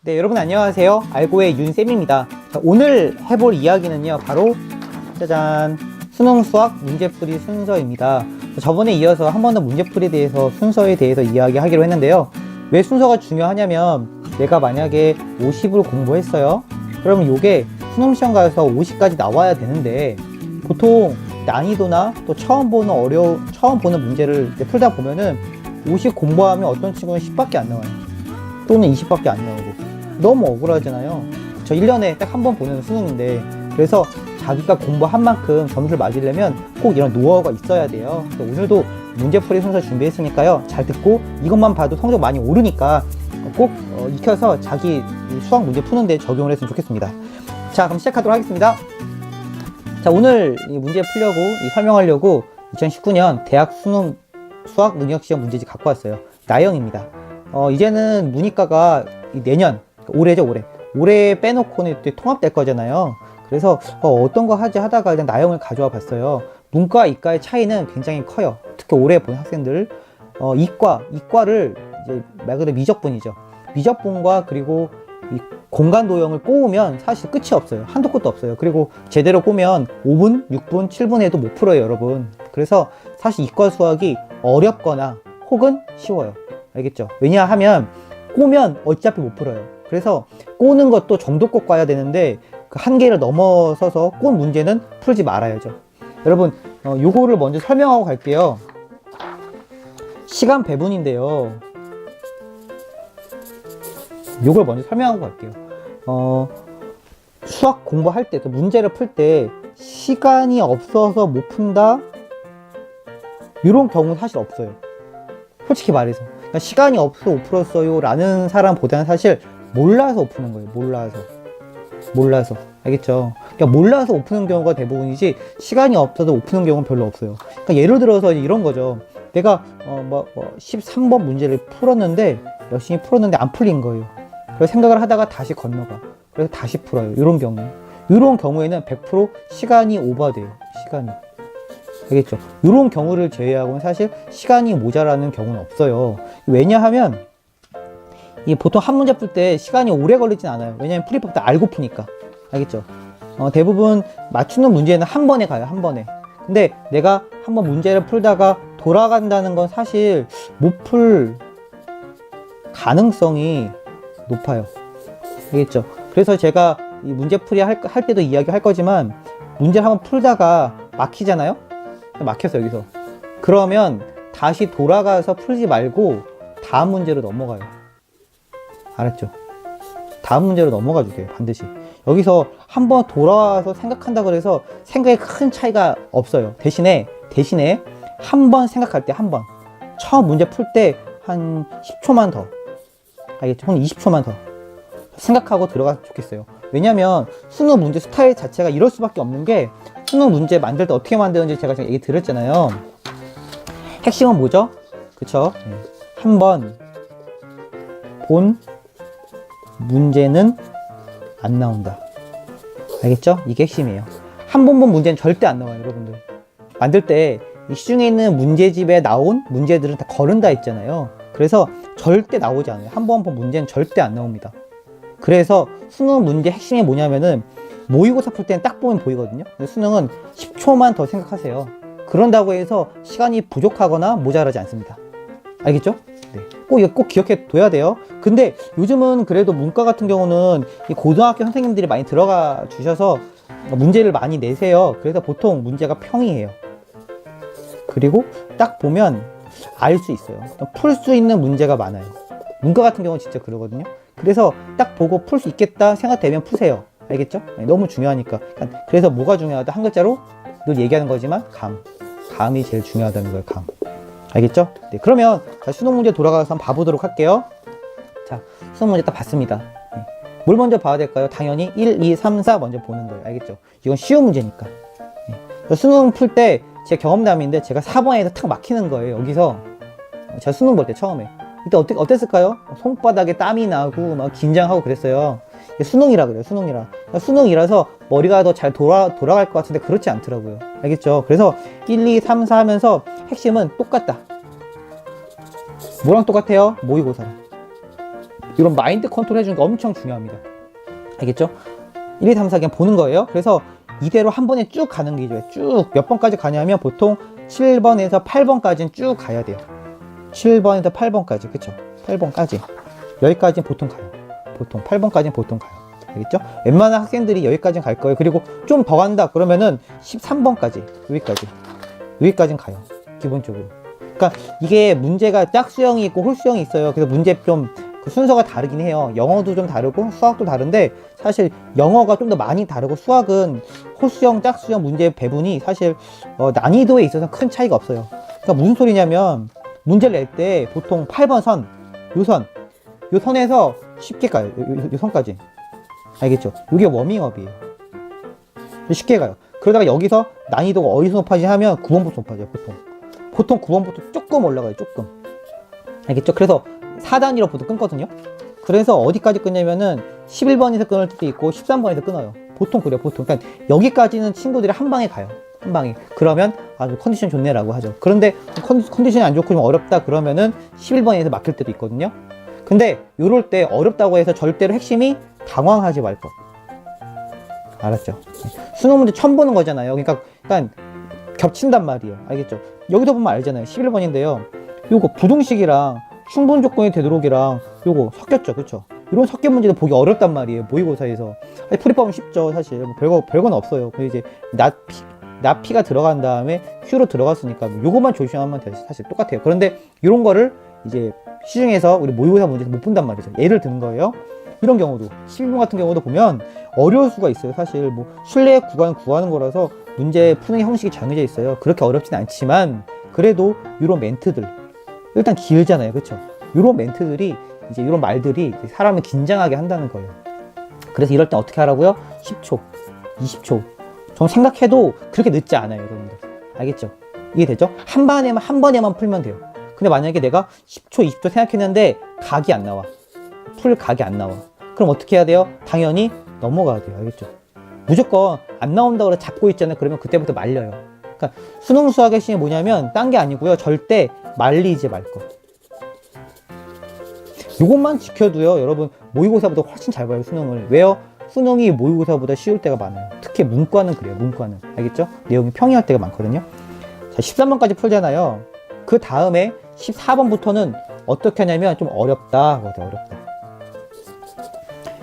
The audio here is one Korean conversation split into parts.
네, 여러분 안녕하세요. 알고의 윤쌤입니다. 자, 오늘 해볼 이야기는요, 바로 짜잔, 수능 수학 문제풀이 순서입니다. 저번에 이어서 한 번 더 문제풀이에 대해서 순서에 대해서 이야기하기로 했는데요. 왜 순서가 중요하냐면 내가 만약에 50을 공부했어요. 그러면 요게 수능 시험 가서 50까지 나와야 되는데 보통 난이도나 또 처음 보는 문제를 이제 풀다 보면은 50 공부하면 어떤 친구는 10밖에 안 나와요. 또는 20밖에 안 나오고. 너무 억울하잖아요. 저 1년에 딱 한 번 보는 수능인데, 그래서 자기가 공부한 만큼 점수를 맞으려면 꼭 이런 노하우가 있어야 돼요. 그래서 오늘도 문제풀이 순서 준비했으니까요, 잘 듣고 이것만 봐도 성적 많이 오르니까 꼭 익혀서 자기 수학 문제 푸는데 적용을 했으면 좋겠습니다. 자, 그럼 시작하도록 하겠습니다. 자, 오늘 이 문제 풀려고 설명하려고 2019년 대학 수능 수학 능력시험 문제집 갖고 왔어요. 나형입니다. 이제는 문이과가 내년, 올해죠, 올해 빼놓고는 또 통합될 거잖아요. 그래서 어떤 거 하지 하다가 일단 나형을 가져와 봤어요. 문과, 이과의 차이는 굉장히 커요. 특히 올해 본 학생들, 이과를 이제 말 그대로 미적분이죠. 미적분과 그리고 이 공간 도형을 꼬우면 사실 끝이 없어요. 한도 끝도 없어요. 그리고 제대로 꼬면 5분, 6분, 7분에도 못 풀어요, 여러분. 그래서 사실 이과 수학이 어렵거나 혹은 쉬워요. 알겠죠? 왜냐하면 꼬면 어차피 못 풀어요. 그래서 꼬는 것도 정도 꼭 꽈야 되는데 그 한계를 넘어서서 꼰 문제는 풀지 말아야죠. 여러분, 요거를 먼저 설명하고 갈게요. 시간 배분인데요. 요걸 먼저 설명하고 갈게요. 수학 공부할 때, 문제를 풀 때 시간이 없어서 못 푼다? 이런 경우는 사실 없어요. 솔직히 말해서. 그러니까 시간이 없어서 못 풀었어요 라는 사람보다는 사실 몰라서 못 푸는 거예요. 몰라서. 알겠죠? 그러니까 몰라서 못 푸는 경우가 대부분이지 시간이 없어서 못 푸는 경우는 별로 없어요. 그러니까 예를 들어서 이런 거죠. 내가 13번 문제를 풀었는데 열심히 풀었는데 안 풀린 거예요. 그래서 생각을 하다가 다시 건너가. 그래서 다시 풀어요. 이런 경우에는 100% 시간이 오버돼요. 시간이. 알겠죠? 이런 경우를 제외하고는 사실 시간이 모자라는 경우는 없어요. 왜냐하면 보통 한 문제 풀 때 시간이 오래 걸리진 않아요. 왜냐하면 풀이법도 알고 푸니까. 알겠죠? 대부분 맞추는 문제는 한 번에 가요. 한 번에. 근데 내가 한번 문제를 풀다가 돌아간다는 건 사실 못 풀 가능성이 높아요. 알겠죠? 그래서 제가 이 문제풀이 할 때도 이야기할 거지만 문제를 한번 풀다가 막히잖아요? 막혔어, 여기서. 그러면 다시 돌아가서 풀지 말고 다음 문제로 넘어가요. 알았죠? 다음 문제로 넘어가 주세요, 반드시. 여기서 한번 돌아와서 생각한다고 해서 생각에 큰 차이가 없어요. 대신에 한 번 생각할 때 한 번. 처음 문제 풀 때 한 10초만 더. 알겠죠? 한 20초만 더. 생각하고 들어가면 좋겠어요. 왜냐면 수능 문제 스타일 자체가 이럴 수밖에 없는 게 수능 문제 만들 때 어떻게 만드는지 제가 지금 얘기 드렸잖아요. 핵심은 뭐죠? 그쵸? 한번 본 문제는 안 나온다. 알겠죠? 이게 핵심이에요. 한 번 본 문제는 절대 안 나와요, 여러분들. 만들 때 이 시중에 있는 문제집에 나온 문제들은 다 거른다 했잖아요. 그래서 절대 나오지 않아요. 한 번 본 문제는 절대 안 나옵니다. 그래서 수능 문제 핵심이 뭐냐면은 모의고사 풀 때는 딱 보면 보이거든요. 근데 수능은 10초만 더 생각하세요. 그런다고 해서 시간이 부족하거나 모자라지 않습니다. 알겠죠? 네. 꼭 기억해 둬야 돼요. 근데 요즘은 그래도 문과 같은 경우는 이 고등학교 선생님들이 많이 들어가 주셔서 문제를 많이 내세요. 그래서 보통 문제가 평이에요. 그리고 딱 보면 알 수 있어요. 풀 수 있는 문제가 많아요. 문과 같은 경우는 진짜 그러거든요. 그래서 딱 보고 풀 수 있겠다 생각되면 푸세요. 알겠죠? 네, 너무 중요하니까. 그래서 뭐가 중요하다? 한 글자로 늘 얘기하는 거지만 감이 제일 중요하다는 거예요. 감. 알겠죠? 네, 그러면 수능 문제 돌아가서 한번 봐보도록 할게요. 자, 수능 문제 딱 봤습니다. 네. 뭘 먼저 봐야 될까요? 당연히 1, 2, 3, 4 먼저 보는 거예요. 알겠죠? 이건 쉬운 문제니까. 네. 수능 풀 때 제 경험담인데 제가 4번에서 탁 막히는 거예요. 여기서 제가 수능 볼 때 처음에 이때 어땠을까요? 손바닥에 땀이 나고 막 긴장하고 그랬어요. 수능이라 그래요. 수능이라서 머리가 더 잘 돌아갈 것 같은데 그렇지 않더라고요. 알겠죠? 그래서 1, 2, 3, 4 하면서 핵심은 똑같다. 뭐랑 똑같아요? 모의고사랑. 이런 마인드 컨트롤 해주는 게 엄청 중요합니다. 알겠죠? 1, 2, 3, 4 그냥 보는 거예요. 그래서 이대로 한 번에 쭉 가는 게 좋아요. 쭉 몇 번까지 가냐면 보통 7번에서 8번까지는 쭉 가야 돼요. 7번에서 8번까지, 그쵸? 8번까지. 여기까지는 보통 가요. 보통 8번까지는 보통 가요. 알겠죠? 웬만한 학생들이 여기까지는 갈 거예요. 그리고 좀 더 간다 그러면은 13번까지, 여기까지는 가요. 기본적으로. 그러니까 이게 문제가 짝수형이 있고 홀수형이 있어요. 그래서 문제 좀 그 순서가 다르긴 해요. 영어도 좀 다르고 수학도 다른데 사실 영어가 좀 더 많이 다르고 수학은 홀수형, 짝수형 문제 배분이 사실 난이도에 있어서 큰 차이가 없어요. 그러니까 무슨 소리냐면 문제를 낼 때 보통 8번 선, 요 선에서 쉽게 가요. 요 선까지. 알겠죠? 이게 워밍업이에요. 쉽게 가요. 그러다가 여기서 난이도가 어디서 높아지 하면 9번부터 높아져요. 보통 9번부터 조금 올라가요. 조금. 알겠죠? 그래서 4단위로 보통 끊거든요. 그래서 어디까지 끊냐면은 11번에서 끊을 때도 있고 13번에서 끊어요. 보통 그래요. 보통. 그러니까 여기까지는 친구들이 한 방에 가요. 한 방에. 그러면 아주 컨디션 좋네라고 하죠. 그런데 컨디션이 안 좋고 좀 어렵다 그러면은 11번에서 막힐 때도 있거든요. 근데 요럴 때 어렵다고 해서 절대로 핵심이 당황하지 말 것. 알았죠? 수능 문제 처음 보는 거잖아요. 그러니까 겹친단 말이에요. 알겠죠? 여기서 보면 알잖아요. 11번인데요. 요거 부등식이랑 충분 조건의 되도록이랑 요거 섞였죠. 그쵸? 이런 섞인 문제도 보기 어렵단 말이에요. 모의고사에서. 아니, 풀이법은 쉽죠. 사실. 뭐 별건 없어요. 그 이제 나피가 들어간 다음에 Q로 들어갔으니까 요것만 조심하면 돼. 사실 똑같아요. 그런데 이런 거를 이제 시중에서 우리 모의고사 문제에서 못 본단 말이죠. 예를 드는 거예요. 이런 경우도 11번 같은 경우도 보면 어려울 수가 있어요. 사실 뭐 신뢰 구간 구하는 거라서 문제 푸는 형식이 정해져 있어요. 그렇게 어렵진 않지만 그래도 이런 멘트들 일단 길잖아요. 그렇죠? 이런 멘트들이 이제 이런 말들이 사람을 긴장하게 한다는 거예요. 그래서 이럴 땐 어떻게 하라고요? 10초, 20초. 좀 생각해도 그렇게 늦지 않아요, 여러분들. 알겠죠? 이해되죠? 한 번에만 풀면 돼요. 근데 만약에 내가 10초, 20초 생각했는데 각이 안 나와. 풀 각이 안 나와. 그럼 어떻게 해야 돼요? 당연히 넘어가야 돼요. 알겠죠? 무조건 안 나온다고 해서 잡고 있잖아요. 그러면 그때부터 말려요. 그러니까 수능 수학의 핵심이 뭐냐면 딴 게 아니고요. 절대 말리지 말 것. 이것만 지켜도요. 여러분 모의고사보다 훨씬 잘 봐요. 수능을. 왜요? 수능이 모의고사보다 쉬울 때가 많아요. 특히 문과는 그래요. 문과는. 알겠죠? 내용이 평이할 때가 많거든요. 자, 13번까지 풀잖아요. 그 다음에 14번부터는 어떻게 하냐면 좀 어렵다. 어렵다.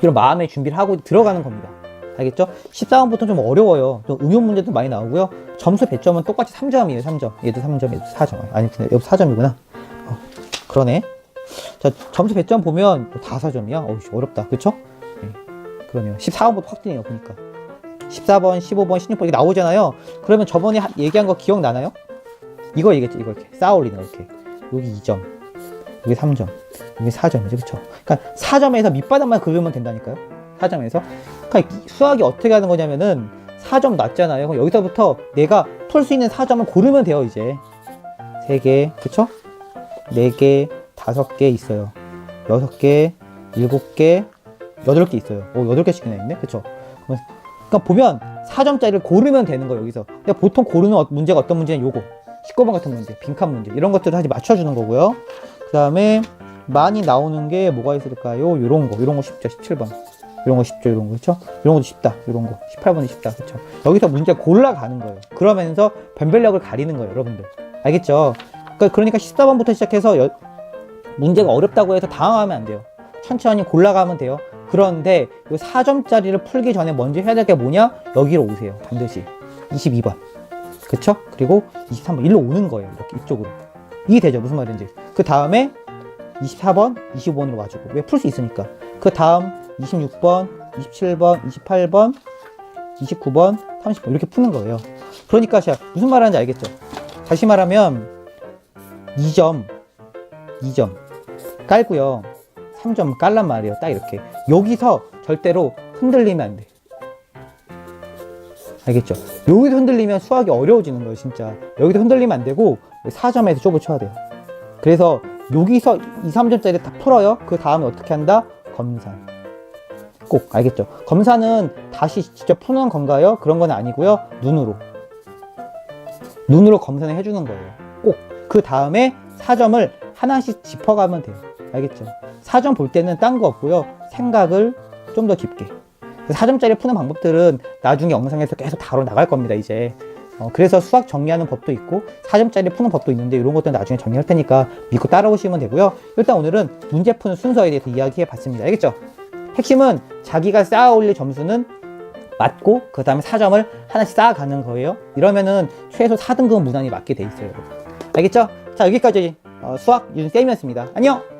이런 마음의 준비를 하고 들어가는 겁니다. 알겠죠? 14번부터 좀 어려워요. 좀 응용 문제도 많이 나오고요. 점수 배점은 똑같이 3점이에요. 3점. 얘도 3점, 얘도 4점. 아니, 근데 여기 4점이구나. 그러네. 자, 점수 배점 보면 다 4점이야. 어렵다. 그쵸? 네. 그러네요. 14번부터 확 뛰네요. 보니까. 14번, 15번, 16번 이렇게 나오잖아요. 그러면 저번에 얘기한 거 기억나나요? 이거 얘기했죠. 이거 이렇게 쌓아 올리는 거 이렇게. 여기 2점. 여기 3점. 여기 4점이죠. 그쵸? 그러니까 4점에서 밑바닥만 긁으면 된다니까요. 4점에서. 그러니까 수학이 어떻게 하는 거냐면은 4점 났잖아요. 그럼 여기서부터 내가 풀 수 있는 4점을 고르면 돼요. 이제 3개, 그쵸? 4개, 5개 있어요. 6개, 7개, 8개 있어요. 8개씩이나 있네. 그쵸? 그러니까 보면 4점짜리를 고르면 되는 거예요. 여기서. 근데 보통 고르는 문제가 어떤 문제는 요거 19번 같은 문제, 빈칸 문제 이런 것들을 사실 맞춰주는 거고요. 그 다음에 많이 나오는 게 뭐가 있을까요? 요런 거 쉽죠. 17번. 이런 거 쉽죠. 이런 거. 그렇죠? 이런 것도 쉽다. 이런 거. 18번이 쉽다. 그렇죠? 여기서 문제 골라가는 거예요. 그러면서 변별력을 가리는 거예요. 여러분들. 알겠죠? 그러니까 14번부터 시작해서 문제가 어렵다고 해서 당황하면 안 돼요. 천천히 골라가면 돼요. 그런데 이 4점짜리를 풀기 전에 먼저 해야 될 게 뭐냐? 여기로 오세요. 반드시. 22번. 그쵸? 그리고 23번. 일로 오는 거예요. 이렇게 이쪽으로. 이해되죠? 무슨 말인지. 그 다음에 24번, 25번으로 와주고. 왜? 풀 수 있으니까. 그 다음 26번, 27번, 28번, 29번, 30번 이렇게 푸는 거예요. 그러니까 제가 무슨 말 하는지 알겠죠? 다시 말하면 2점 깔고요. 3점 깔란 말이에요. 딱 이렇게. 여기서 절대로 흔들리면 안 돼. 알겠죠? 여기서 흔들리면 수학이 어려워지는 거예요. 진짜. 여기서 흔들리면 안 되고 4점에서 좁을 쳐야 돼요. 그래서 여기서 2, 3점짜리 다 풀어요. 그 다음에 어떻게 한다? 검산. 꼭 알겠죠? 검사는 다시 직접 푸는 건가요? 그런 건 아니고요. 눈으로 검사를 해주는 거예요. 꼭. 그 다음에 4점을 하나씩 짚어가면 돼요. 알겠죠? 4점 볼 때는 딴 거 없고요. 생각을 좀 더 깊게. 4점짜리 푸는 방법들은 나중에 영상에서 계속 다뤄 나갈 겁니다, 이제. 그래서 수학 정리하는 법도 있고 4점짜리 푸는 법도 있는데 이런 것들은 나중에 정리할 테니까 믿고 따라오시면 되고요. 일단 오늘은 문제 푸는 순서에 대해서 이야기해 봤습니다. 알겠죠? 핵심은 자기가 쌓아 올릴 점수는 맞고 그 다음에 4점을 하나씩 쌓아가는 거예요. 이러면은 최소 4등급은 무난히 맞게 돼 있어요. 알겠죠? 자, 여기까지 수학 윤쌤이었습니다. 안녕!